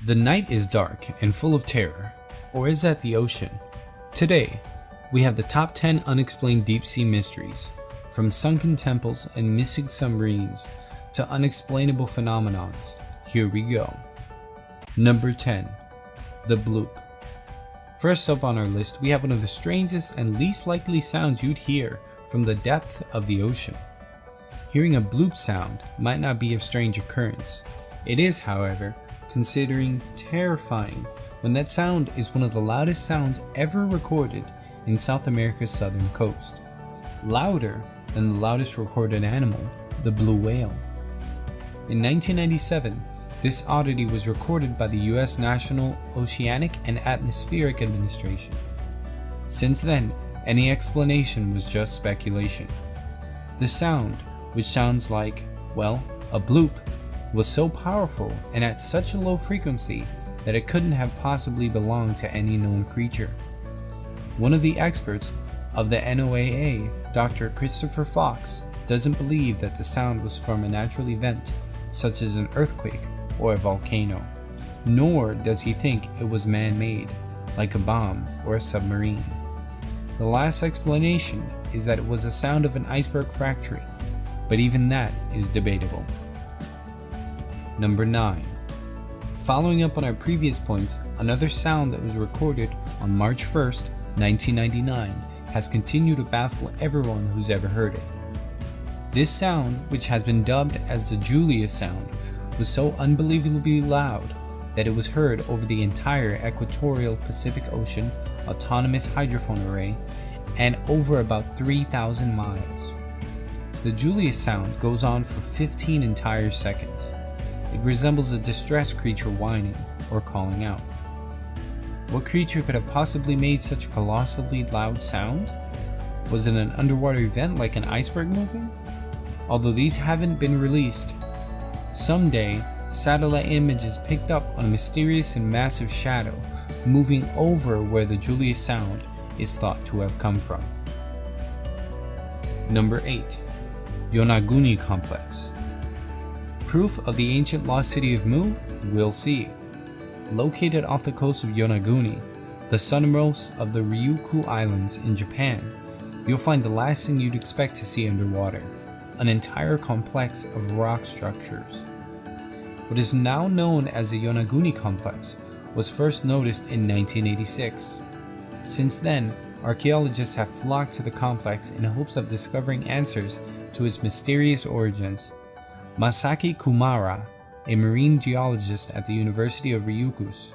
The night is dark and full of terror, or is that the ocean? Today, we have the top 10 unexplained deep sea mysteries, from sunken temples and missing submarines to unexplainable phenomenons. Here we go. Number 10. The bloop. First up on our list, we have one of the strangest and least likely sounds you'd hear from the depth of the ocean. Hearing a bloop sound might not be a strange occurrence. It is, however, considering terrifying when that sound is one of the loudest sounds ever recorded in South America's southern coast. Louder than the loudest recorded animal, the blue whale. In 1997, this oddity was recorded by the US National Oceanic and Atmospheric Administration. Since then, any explanation was just speculation. The sound, which sounds like, well, a bloop, was so powerful and at such a low frequency that it couldn't have possibly belonged to any known creature. One of the experts of the NOAA, Dr. Christopher Fox, doesn't believe that the sound was from a natural event, such as an earthquake or a volcano, nor does he think it was man-made, like a bomb or a submarine. The last explanation is that it was the sound of an iceberg fracturing, but even that is debatable. Number 9. Following up on our previous point, another sound that was recorded on March 1st, 1999 has continued to baffle everyone who's ever heard it. This sound, which has been dubbed as the Julius sound, was so unbelievably loud that it was heard over the entire equatorial Pacific Ocean autonomous hydrophone array and over about 3,000 miles. The Julius sound goes on for 15 entire seconds. It resembles a distressed creature whining or calling out. What creature could have possibly made such a colossally loud sound? Was it an underwater event like an iceberg moving? Although these haven't been released, someday satellite images picked up on a mysterious and massive shadow moving over where the Julius sound is thought to have come from. Number 8. Yonaguni Complex. Proof of the ancient lost city of Mu? We'll see. Located off the coast of Yonaguni, the southernmost of the Ryukyu Islands in Japan, you'll find the last thing you'd expect to see underwater, an entire complex of rock structures. What is now known as the Yonaguni Complex was first noticed in 1986. Since then, archaeologists have flocked to the complex in hopes of discovering answers to its mysterious origins. Masaki Kumara, a marine geologist at the University of Ryukyu,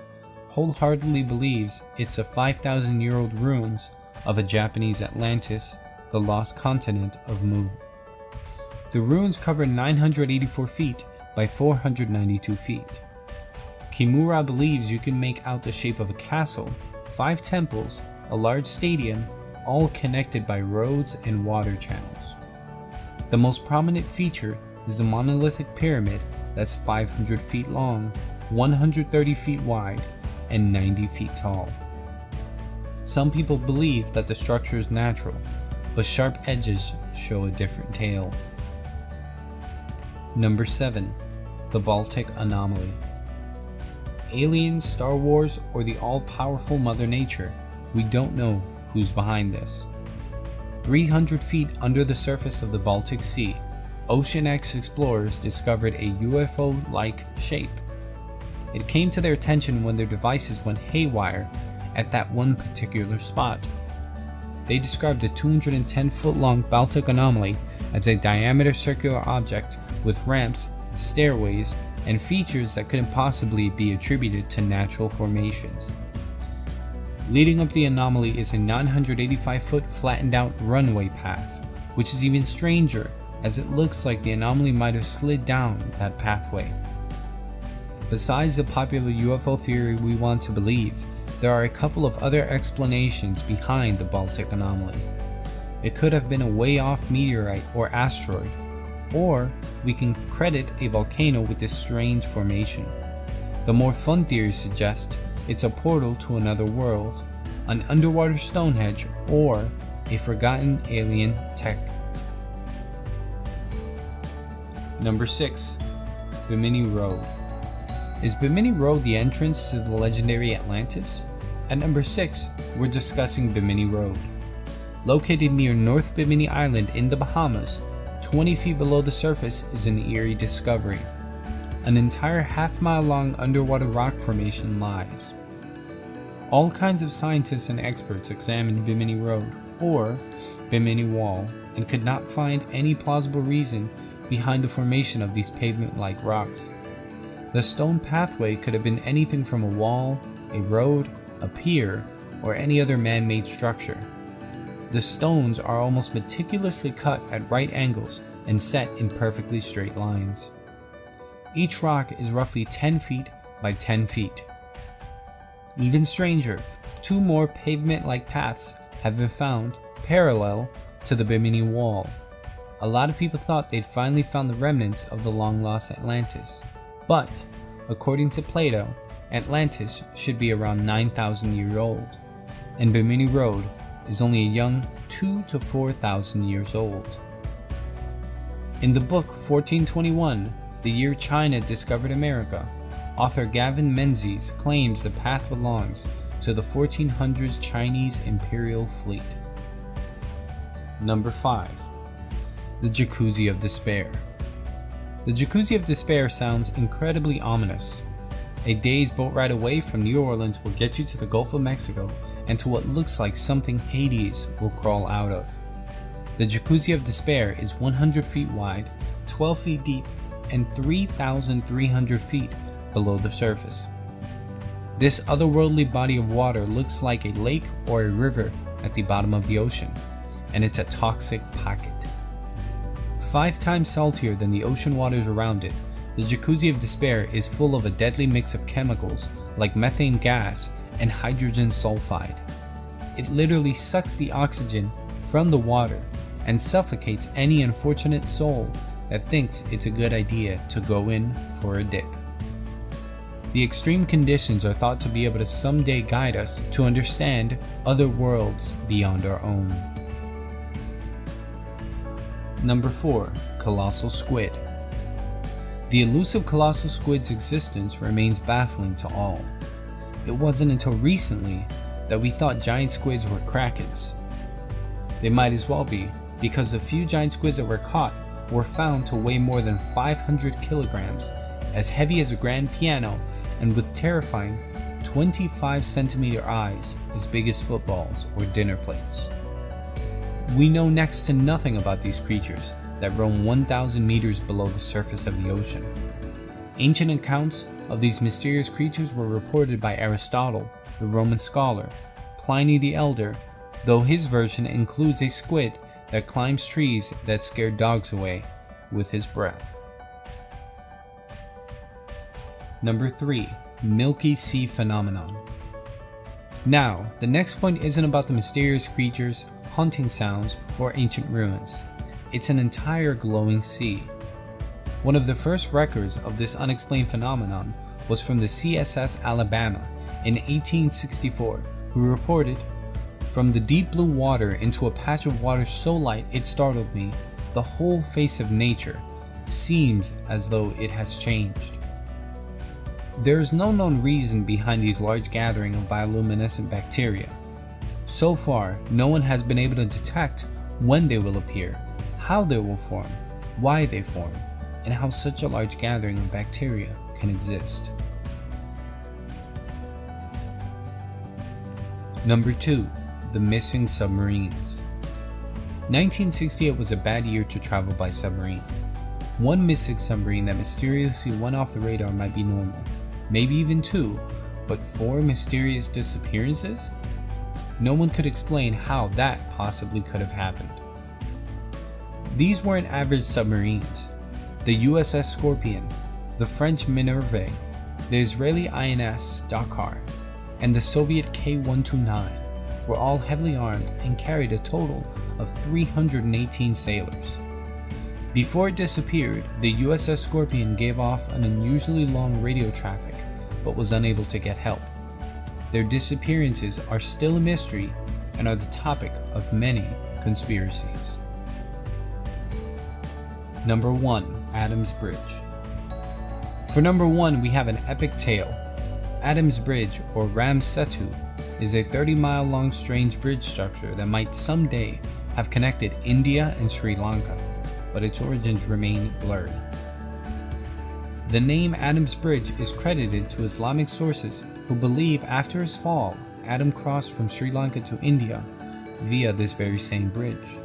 wholeheartedly believes it's the 5,000-year-old ruins of a Japanese Atlantis, the lost continent of Mu. The ruins cover 984 feet by 492 feet. Kimura believes you can make out the shape of a castle, 5 temples, a large stadium, all connected by roads and water channels. The most prominent feature is a monolithic pyramid that's 500 feet long, 130 feet wide, and 90 feet tall. Some people believe that the structure is natural, but sharp edges show a different tale. Number 7. The Baltic Anomaly. Aliens, Star Wars, or the all-powerful Mother Nature, we don't know who's behind this. 300 feet under the surface of the Baltic Sea, Ocean X explorers discovered a UFO-like shape. It came to their attention when their devices went haywire at that one particular spot. They described the 210-foot-long Baltic anomaly as a diameter circular object with ramps, stairways, and features that couldn't possibly be attributed to natural formations. Leading up the anomaly is a 985-foot flattened-out runway path, which is even stranger as it looks like the anomaly might have slid down that pathway. Besides the popular UFO theory we want to believe, there are a couple of other explanations behind the Baltic anomaly. It could have been a way-off meteorite or asteroid, or we can credit a volcano with this strange formation. The more fun theories suggest it's a portal to another world, an underwater Stonehenge, or a forgotten alien tech. Number 6. Bimini Road. Is Bimini Road the entrance to the legendary Atlantis? At number 6, we're discussing Bimini Road. Located near North Bimini Island in the Bahamas, 20 feet below the surface is an eerie discovery. An entire half-mile long underwater rock formation lies. All kinds of scientists and experts examined Bimini Road, or Bimini Wall, and could not find any plausible reason behind the formation of these pavement-like rocks. The stone pathway could have been anything from a wall, a road, a pier, or any other man-made structure. The stones are almost meticulously cut at right angles and set in perfectly straight lines. Each rock is roughly 10 feet by 10 feet. Even stranger, 2 more pavement-like paths have been found parallel to the Bimini Wall. A lot of people thought they'd finally found the remnants of the long-lost Atlantis. But, according to Plato, Atlantis should be around 9,000 years old, and Bimini Road is only a young 2,000 to 4,000 years old. In the book 1421, The Year China Discovered America, author Gavin Menzies claims the path belongs to the 1400s Chinese Imperial Fleet. Number 5. The Jacuzzi of Despair. The Jacuzzi of Despair sounds incredibly ominous. A day's boat ride away from New Orleans will get you to the Gulf of Mexico and to what looks like something Hades will crawl out of. The Jacuzzi of Despair is 100 feet wide, 12 feet deep, and 3,300 feet below the surface. This otherworldly body of water looks like a lake or a river at the bottom of the ocean, and it's a toxic pocket. 5 times saltier than the ocean waters around it, the Jacuzzi of Despair is full of a deadly mix of chemicals like methane gas and hydrogen sulfide. It literally sucks the oxygen from the water and suffocates any unfortunate soul that thinks it's a good idea to go in for a dip. The extreme conditions are thought to be able to someday guide us to understand other worlds beyond our own. Number 4. Colossal Squid. The elusive colossal squid's existence remains baffling to all. It wasn't until recently that we thought giant squids were krakens. They might as well be, because the few giant squids that were caught were found to weigh more than 500 kilograms, as heavy as a grand piano, and with terrifying 25 centimeter eyes as big as footballs or dinner plates. We know next to nothing about these creatures that roam 1,000 meters below the surface of the ocean. Ancient accounts of these mysterious creatures were reported by Aristotle, the Roman scholar, Pliny the Elder, though his version includes a squid that climbs trees that scare dogs away with his breath. Number 3. Milky Sea Phenomenon. Now, the next point isn't about the mysterious creatures, haunting sounds, or ancient ruins. It's an entire glowing sea. One of the first records of this unexplained phenomenon was from the CSS Alabama in 1864, who reported, "From the deep blue water into a patch of water so light it startled me, the whole face of nature seems as though it has changed." There is no known reason behind these large gatherings of bioluminescent bacteria. So far, no one has been able to detect when they will appear, how they will form, why they form, and how such a large gathering of bacteria can exist. Number 2. The Missing Submarines. 1968 was a bad year to travel by submarine. One missing submarine that mysteriously went off the radar might be normal, maybe even 2, but 4 mysterious disappearances? No one could explain how that possibly could have happened. These weren't average submarines. The USS Scorpion, the French Minerve, the Israeli INS Dakar, and the Soviet K-129 were all heavily armed and carried a total of 318 sailors. Before it disappeared, the USS Scorpion gave off an unusually long radio traffic, but was unable to get help. Their disappearances are still a mystery and are the topic of many conspiracies. Number 1. Adams Bridge. For number 1, we have an epic tale. Adam's Bridge, or Ram Setu, is a 30-mile long strange bridge structure that might someday have connected India and Sri Lanka, but its origins remain blurry. The name Adam's Bridge is credited to Islamic sources who believe after his fall, Adam crossed from Sri Lanka to India via this very same bridge.